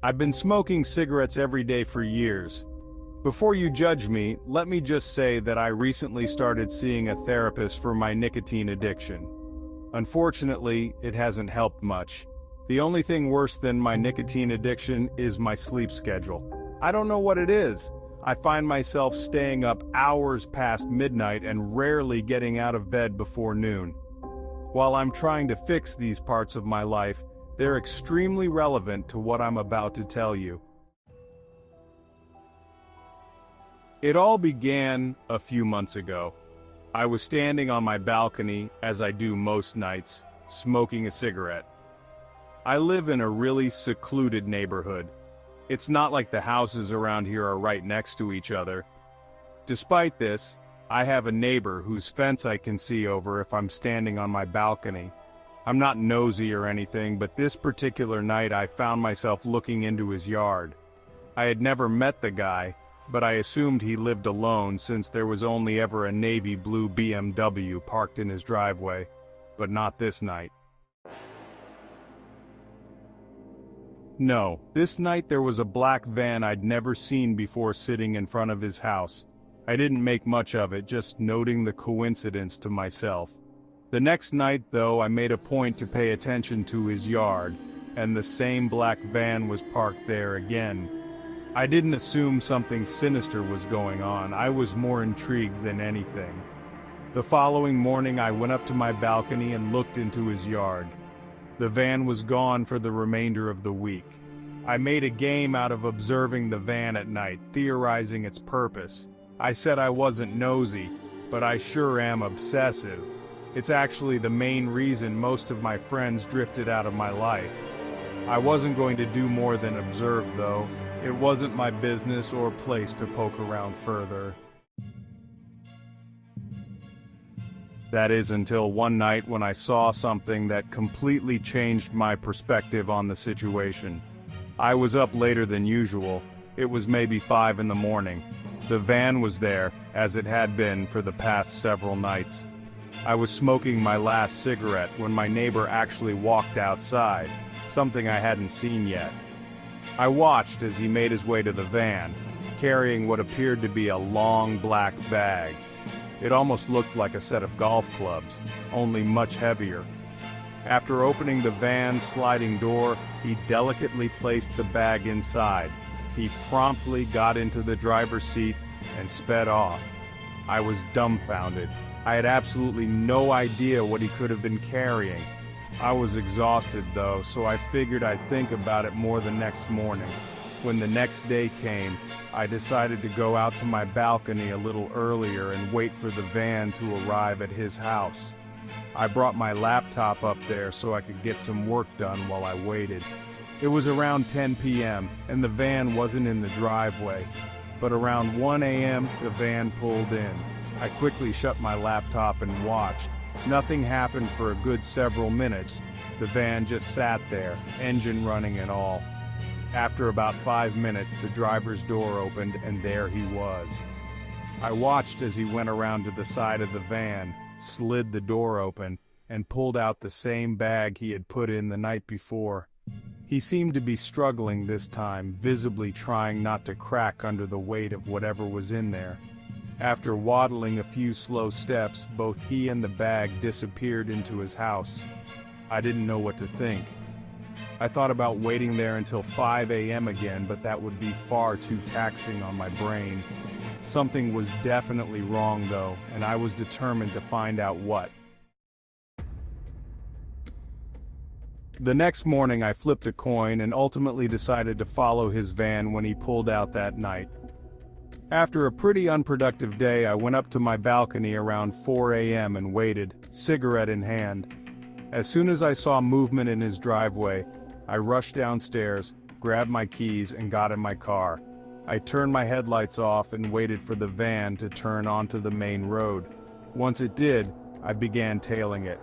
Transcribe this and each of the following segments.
I've been smoking cigarettes every day for years. Before you judge me, let me just say that I recently started seeing a therapist for my nicotine addiction. Unfortunately, it hasn't helped much. The only thing worse than my nicotine addiction is my sleep schedule. I don't know what it is. I find myself staying up hours past midnight and rarely getting out of bed before noon. While I'm trying to fix these parts of my life, they're extremely relevant to what I'm about to tell you. It all began a few months ago. I was standing on my balcony, as I do most nights, smoking a cigarette. I live in a really secluded neighborhood. It's not like the houses around here are right next to each other. Despite this, I have a neighbor whose fence I can see over if I'm standing on my balcony. I'm not nosy or anything, but this particular night I found myself looking into his yard. I had never met the guy, but I assumed he lived alone since there was only ever a navy blue BMW parked in his driveway, but not this night. No, this night there was a black van I'd never seen before sitting in front of his house. I didn't make much of it, just noting the coincidence to myself. The next night, though, I made a point to pay attention to his yard, and the same black van was parked there again. I didn't assume something sinister was going on. I was more intrigued than anything. The following morning I went up to my balcony and looked into his yard. The van was gone for the remainder of the week. I made a game out of observing the van at night, theorizing its purpose. I said I wasn't nosy, but I sure am obsessive. It's actually the main reason most of my friends drifted out of my life. I wasn't going to do more than observe, though. It wasn't my business or place to poke around further. That is until one night when I saw something that completely changed my perspective on the situation. I was up later than usual. It was maybe 5 in the morning. The van was there, as it had been for the past several nights. I was smoking my last cigarette when my neighbor actually walked outside, something I hadn't seen yet. I watched as he made his way to the van, carrying what appeared to be a long black bag. It almost looked like a set of golf clubs, only much heavier. After opening the van's sliding door, he delicately placed the bag inside. He promptly got into the driver's seat and sped off. I was dumbfounded. I had absolutely no idea what he could have been carrying. I was exhausted though, so I figured I'd think about it more the next morning. When the next day came, I decided to go out to my balcony a little earlier and wait for the van to arrive at his house. I brought my laptop up there so I could get some work done while I waited. It was around 10 p.m. and the van wasn't in the driveway, but around 1 a.m. the van pulled in. I quickly shut my laptop and watched. Nothing happened for a good several minutes. The van just sat there, engine running and all. After about 5 minutes, the driver's door opened and there he was. I watched as he went around to the side of the van, slid the door open, and pulled out the same bag he had put in the night before. He seemed to be struggling this time, visibly trying not to crack under the weight of whatever was in there. After waddling a few slow steps, both he and the bag disappeared into his house. I didn't know what to think. I thought about waiting there until 5 a.m. again, but that would be far too taxing on my brain. Something was definitely wrong though, and I was determined to find out what. The next morning I flipped a coin and ultimately decided to follow his van when he pulled out that night. After a pretty unproductive day, I went up to my balcony around 4 a.m. and waited, cigarette in hand. As soon as I saw movement in his driveway, I rushed downstairs, grabbed my keys, and got in my car. I turned my headlights off and waited for the van to turn onto the main road. Once it did, I began tailing it.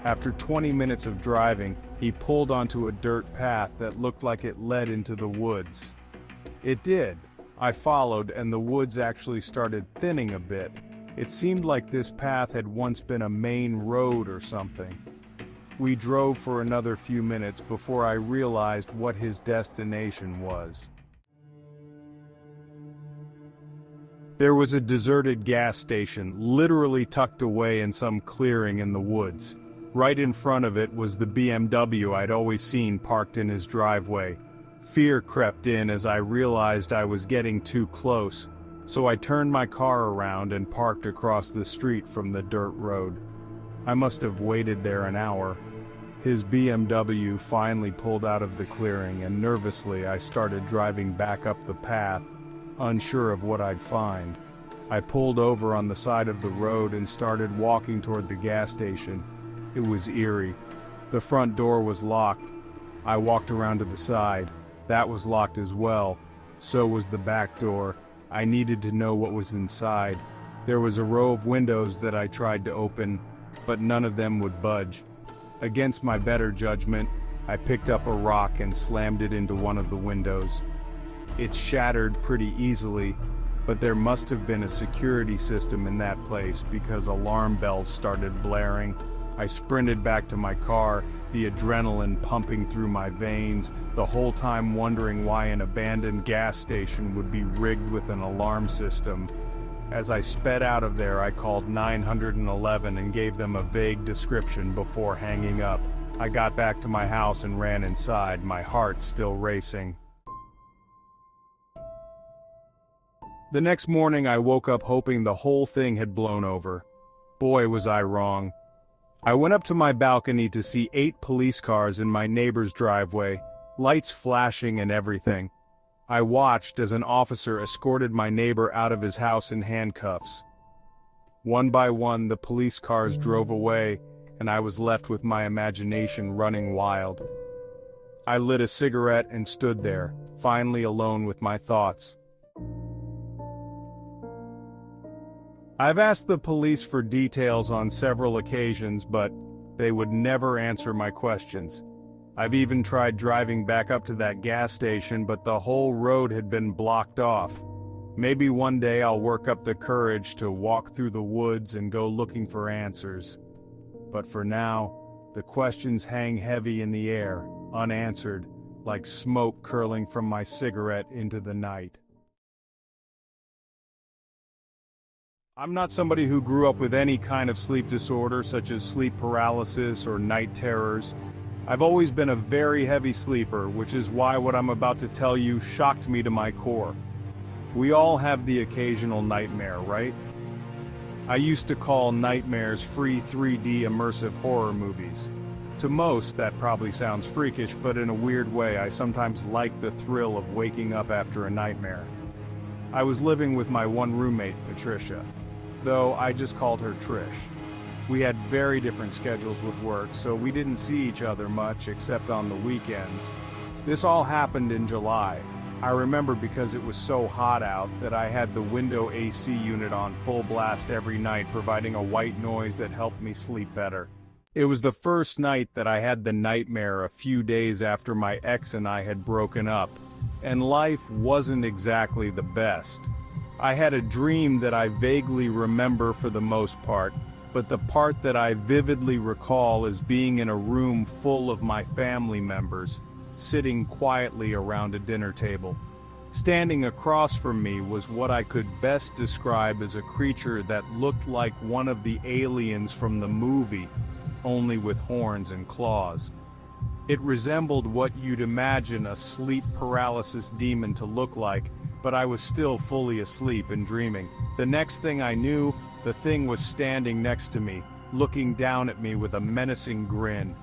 After 20 minutes of driving, he pulled onto a dirt path that looked like it led into the woods. It did. I followed, and the woods actually started thinning a bit. It seemed like this path had once been a main road or something. We drove for another few minutes before I realized what his destination was. There was a deserted gas station, literally tucked away in some clearing in the woods. Right in front of it was the BMW I'd always seen parked in his driveway. Fear crept in as I realized I was getting too close, so I turned my car around and parked across the street from the dirt road. I must have waited there an hour. His BMW finally pulled out of the clearing, and nervously I started driving back up the path, unsure of what I'd find. I pulled over on the side of the road and started walking toward the gas station. It was eerie. The front door was locked. I walked around to the side. That was locked as well. So was the back door. I needed to know what was inside. There was a row of windows that I tried to open, but none of them would budge. Against my better judgment, I picked up a rock and slammed it into one of the windows. It shattered pretty easily, but there must have been a security system in that place because alarm bells started blaring. I sprinted back to my car, the adrenaline pumping through my veins, the whole time wondering why an abandoned gas station would be rigged with an alarm system. As I sped out of there, I called 911 and gave them a vague description before hanging up. I got back to my house and ran inside, my heart still racing. The next morning I woke up hoping the whole thing had blown over. Boy, was I wrong. I went up to my balcony to see 8 police cars in my neighbor's driveway, lights flashing and everything. I watched as an officer escorted my neighbor out of his house in handcuffs. One by one the police cars drove away, and I was left with my imagination running wild. I lit a cigarette and stood there, finally alone with my thoughts. I've asked the police for details on several occasions, but they would never answer my questions. I've even tried driving back up to that gas station, but the whole road had been blocked off. Maybe one day I'll work up the courage to walk through the woods and go looking for answers. But for now, the questions hang heavy in the air, unanswered, like smoke curling from my cigarette into the night. I'm not somebody who grew up with any kind of sleep disorder such as sleep paralysis or night terrors. I've always been a very heavy sleeper, which is why what I'm about to tell you shocked me to my core. We all have the occasional nightmare, right? I used to call nightmares free 3D immersive horror movies. To most, that probably sounds freakish, but in a weird way, I sometimes like the thrill of waking up after a nightmare. I was living with my one roommate, Patricia, though I just called her Trish. We had very different schedules with work, so we didn't see each other much except on the weekends. This all happened in July. I remember because it was so hot out that I had the window AC unit on full blast every night, providing a white noise that helped me sleep better. It was the first night that I had the nightmare a few days after my ex and I had broken up, and life wasn't exactly the best. I had a dream that I vaguely remember for the most part, but the part that I vividly recall is being in a room full of my family members, sitting quietly around a dinner table. Standing across from me was what I could best describe as a creature that looked like one of the aliens from the movie, only with horns and claws. It resembled what you'd imagine a sleep paralysis demon to look like, but I was still fully asleep and dreaming. The next thing I knew, the thing was standing next to me, looking down at me with a menacing grin.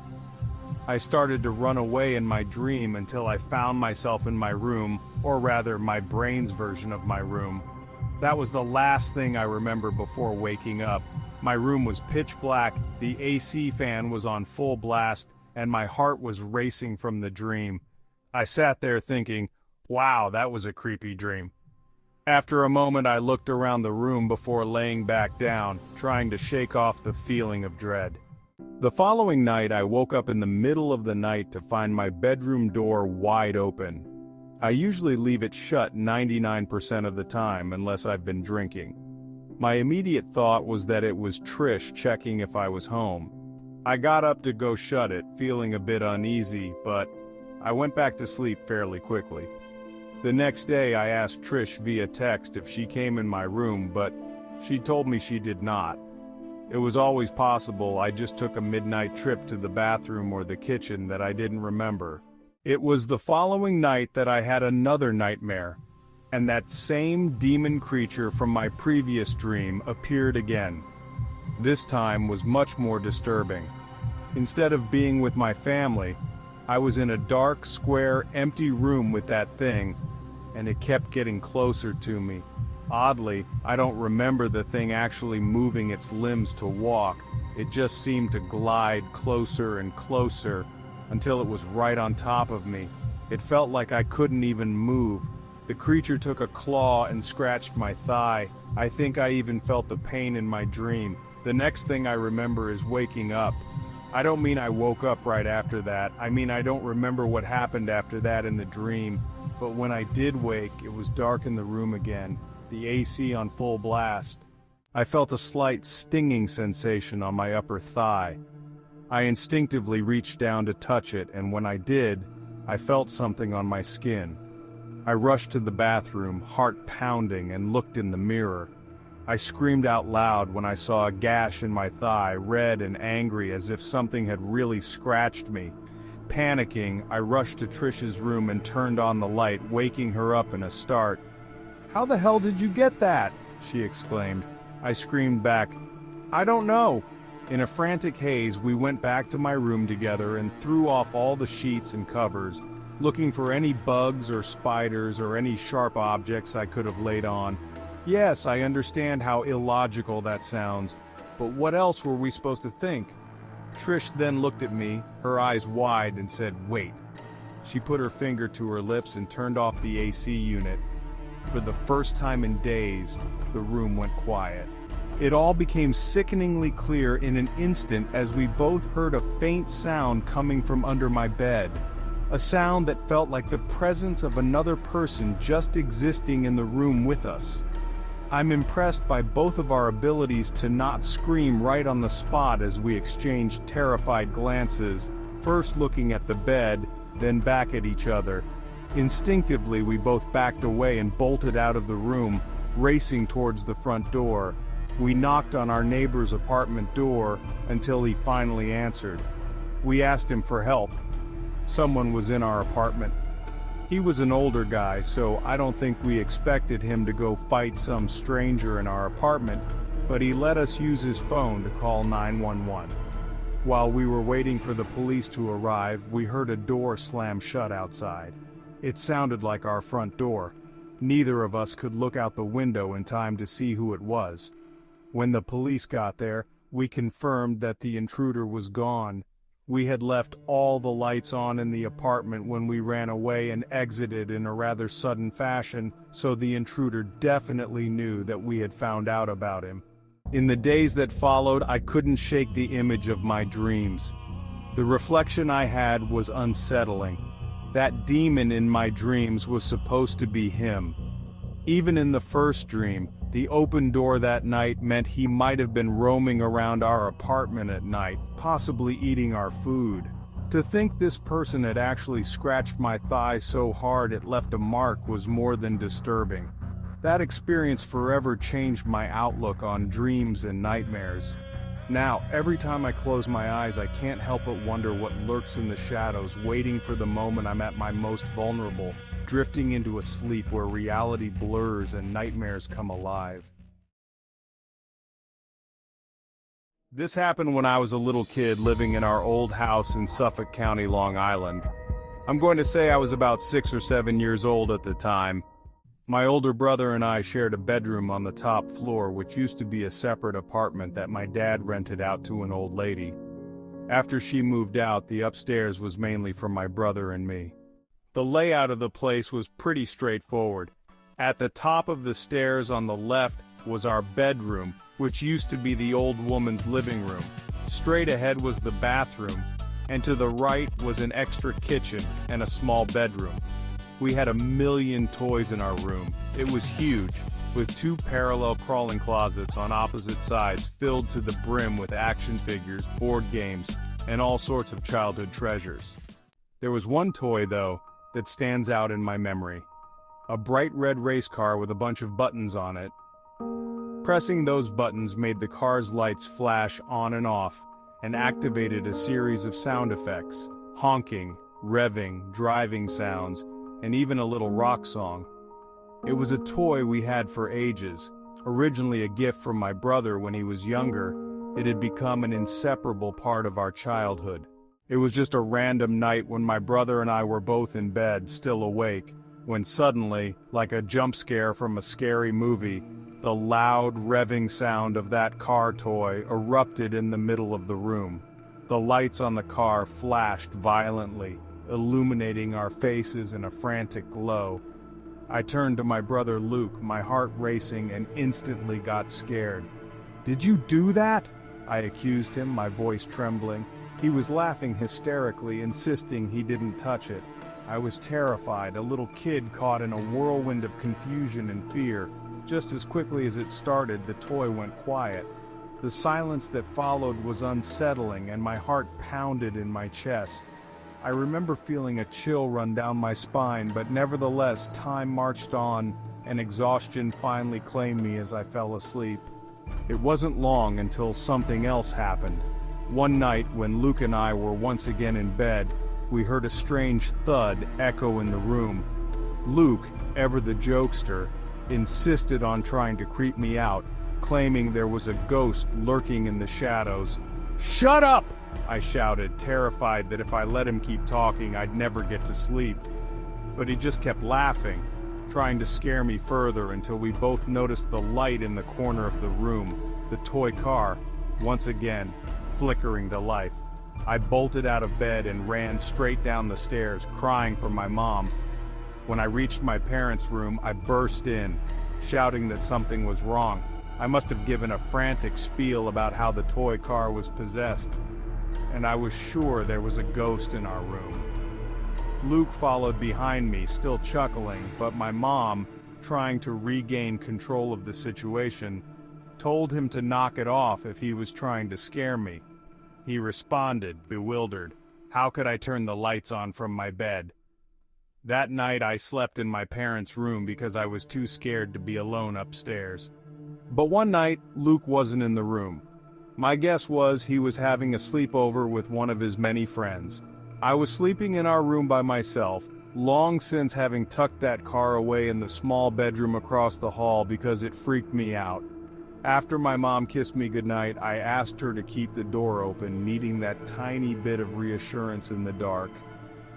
I started to run away in my dream until I found myself in my room, or rather my brain's version of my room. That was the last thing I remember before waking up. My room was pitch black, the AC fan was on full blast, and my heart was racing from the dream. I sat there thinking, wow, that was a creepy dream. After a moment I looked around the room before laying back down, trying to shake off the feeling of dread. The following night I woke up in the middle of the night to find my bedroom door wide open. I usually leave it shut 99% of the time unless I've been drinking. My immediate thought was that it was Trish checking if I was home. I got up to go shut it, feeling a bit uneasy, but I went back to sleep fairly quickly. The next day I asked Trish via text if she came in my room, but she told me she did not. It was always possible I just took a midnight trip to the bathroom or the kitchen that I didn't remember. It was the following night that I had another nightmare, and that same demon creature from my previous dream appeared again. This time was much more disturbing. Instead of being with my family, I was in a dark, square, empty room with that thing, and it kept getting closer to me. Oddly, I don't remember the thing actually moving its limbs to walk. It just seemed to glide closer and closer until it was right on top of me. It felt like I couldn't even move. The creature took a claw and scratched my thigh. I think I even felt the pain in my dream. The next thing I remember is waking up. I don't mean I woke up right after that. I mean I don't remember what happened after that in the dream. But when I did wake, it was dark in the room again, the AC on full blast. I felt a slight stinging sensation on my upper thigh. I instinctively reached down to touch it, and when I did, I felt something on my skin. I rushed to the bathroom, heart pounding, and looked in the mirror. I screamed out loud when I saw a gash in my thigh, red and angry as if something had really scratched me. Panicking, I rushed to Trish's room and turned on the light, waking her up in a start. "How the hell did you get that?" she exclaimed. I screamed back, "I don't know." In a frantic haze, we went back to my room together and threw off all the sheets and covers, looking for any bugs or spiders or any sharp objects I could have laid on. Yes, I understand how illogical that sounds, but what else were we supposed to think? Trish then looked at me, her eyes wide, and said, "Wait." She put her finger to her lips and turned off the AC unit. For the first time in days, the room went quiet. It all became sickeningly clear in an instant as we both heard a faint sound coming from under my bed. A sound that felt like the presence of another person just existing in the room with us. I'm impressed by both of our abilities to not scream right on the spot as we exchanged terrified glances, first looking at the bed, then back at each other. Instinctively, we both backed away and bolted out of the room, racing towards the front door. We knocked on our neighbor's apartment door until he finally answered. We asked him for help. Someone was in our apartment. He was an older guy, so I don't think we expected him to go fight some stranger in our apartment, but he let us use his phone to call 911. While we were waiting for the police to arrive, we heard a door slam shut outside. It sounded like our front door. Neither of us could look out the window in time to see who it was. When the police got there, we confirmed that the intruder was gone. We had left all the lights on in the apartment when we ran away and exited in a rather sudden fashion, so the intruder definitely knew that we had found out about him. In the days that followed, I couldn't shake the image of my dreams. The reflection I had was unsettling. That demon in my dreams was supposed to be him. Even in the first dream, the open door that night meant he might have been roaming around our apartment at night, possibly eating our food. To think this person had actually scratched my thigh so hard it left a mark was more than disturbing. That experience forever changed my outlook on dreams and nightmares. Now, every time I close my eyes, I can't help but wonder what lurks in the shadows, waiting for the moment I'm at my most vulnerable, drifting into a sleep where reality blurs and nightmares come alive. This happened when I was a little kid living in our old house in Suffolk County, Long Island. I'm going to say I was about 6 or 7 years old at the time. My older brother and I shared a bedroom on the top floor, which used to be a separate apartment that my dad rented out to an old lady. After she moved out, the upstairs was mainly for my brother and me. The layout of the place was pretty straightforward. At the top of the stairs on the left was our bedroom, which used to be the old woman's living room. Straight ahead was the bathroom, and to the right was an extra kitchen and a small bedroom. We had a million toys in our room. It was huge. with two parallel crawling closets on opposite sides filled to the brim with action figures, board games, and all sorts of childhood treasures. There was one toy, though, that stands out in my memory. A bright red race car with a bunch of buttons on it. Pressing those buttons made the car's lights flash on and off, and activated a series of sound effects: honking, revving, driving sounds, and even a little rock song. It was a toy we had for ages. Originally a gift from my brother when he was younger, it had become an inseparable part of our childhood. It was just a random night when my brother and I were both in bed, still awake, when suddenly, like a jump scare from a scary movie, the loud, revving sound of that car toy erupted in the middle of the room. The lights on the car flashed violently, illuminating our faces in a frantic glow. I turned to my brother Luke, my heart racing, and instantly got scared. "Did you do that?" I accused him, my voice trembling. He was laughing hysterically, insisting he didn't touch it. I was terrified, a little kid caught in a whirlwind of confusion and fear. Just as quickly as it started, the toy went quiet. The silence that followed was unsettling, and my heart pounded in my chest. I remember feeling a chill run down my spine, but nevertheless, time marched on, and exhaustion finally claimed me as I fell asleep. It wasn't long until something else happened. One night, when Luke and I were once again in bed, we heard a strange thud echo in the room. Luke, ever the jokester, insisted on trying to creep me out, claiming there was a ghost lurking in the shadows. "Shut up!" I shouted, terrified that if I let him keep talking, I'd never get to sleep. But he just kept laughing, trying to scare me further until we both noticed the light in the corner of the room, the toy car, once again, flickering to life. I bolted out of bed and ran straight down the stairs, crying for my mom. When I reached my parents' room, I burst in, shouting that something was wrong. I must have given a frantic spiel about how the toy car was possessed, and I was sure there was a ghost in our room. Luke followed behind me, still chuckling, but my mom, trying to regain control of the situation, told him to knock it off if he was trying to scare me. He responded, bewildered. How could I turn the lights on from my bed? That night I slept in my parents' room because I was too scared to be alone upstairs. But one night, Luke wasn't in the room. My guess was he was having a sleepover with one of his many friends. I was sleeping in our room by myself, long since having tucked that car away in the small bedroom across the hall because it freaked me out. After my mom kissed me goodnight, I asked her to keep the door open, needing that tiny bit of reassurance in the dark.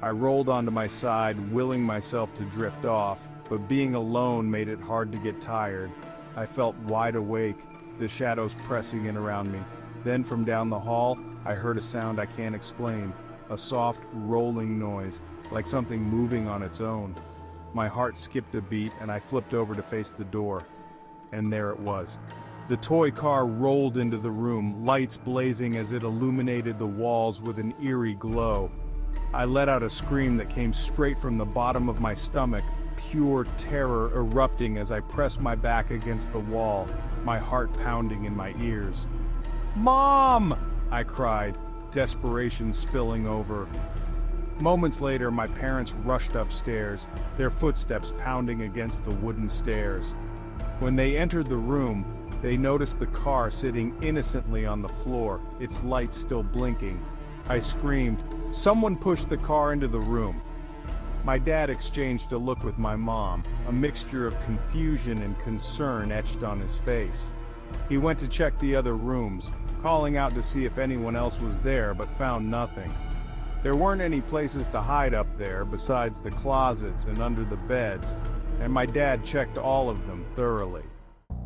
I rolled onto my side, willing myself to drift off, but being alone made it hard to get tired. I felt wide awake, the shadows pressing in around me. Then from down the hall, I heard a sound I can't explain, a soft, rolling noise, like something moving on its own. My heart skipped a beat and I flipped over to face the door. And there it was. The toy car rolled into the room, lights blazing as it illuminated the walls with an eerie glow. I let out a scream that came straight from the bottom of my stomach, pure terror erupting as I pressed my back against the wall, my heart pounding in my ears. "Mom!" I cried, desperation spilling over. Moments later, my parents rushed upstairs, their footsteps pounding against the wooden stairs. When they entered the room, they noticed the car sitting innocently on the floor, its lights still blinking. I screamed, "Someone pushed the car into the room." My dad exchanged a look with my mom, a mixture of confusion and concern etched on his face. He went to check the other rooms, calling out to see if anyone else was there, but found nothing. There weren't any places to hide up there besides the closets and under the beds, and my dad checked all of them thoroughly.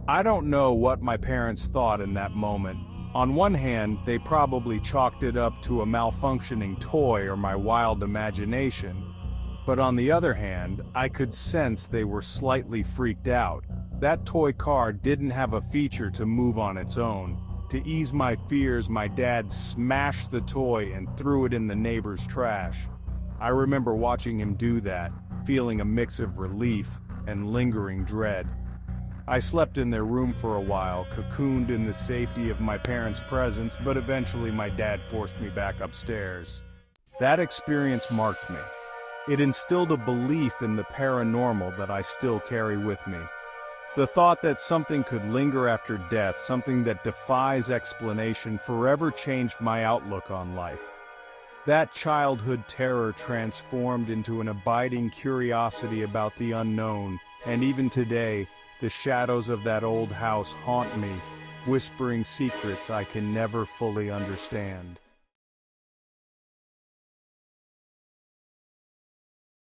I don't know what my parents thought in that moment. On one hand, they probably chalked it up to a malfunctioning toy or my wild imagination. But on the other hand, I could sense they were slightly freaked out. That toy car didn't have a feature to move on its own. To ease my fears, my dad smashed the toy and threw it in the neighbor's trash. I remember watching him do that, feeling a mix of relief and lingering dread. I slept in their room for a while, cocooned in the safety of my parents' presence, but eventually my dad forced me back upstairs. That experience marked me. It instilled a belief in the paranormal that I still carry with me. The thought that something could linger after death, something that defies explanation, forever changed my outlook on life. That childhood terror transformed into an abiding curiosity about the unknown, and even today, the shadows of that old house haunt me, whispering secrets I can never fully understand.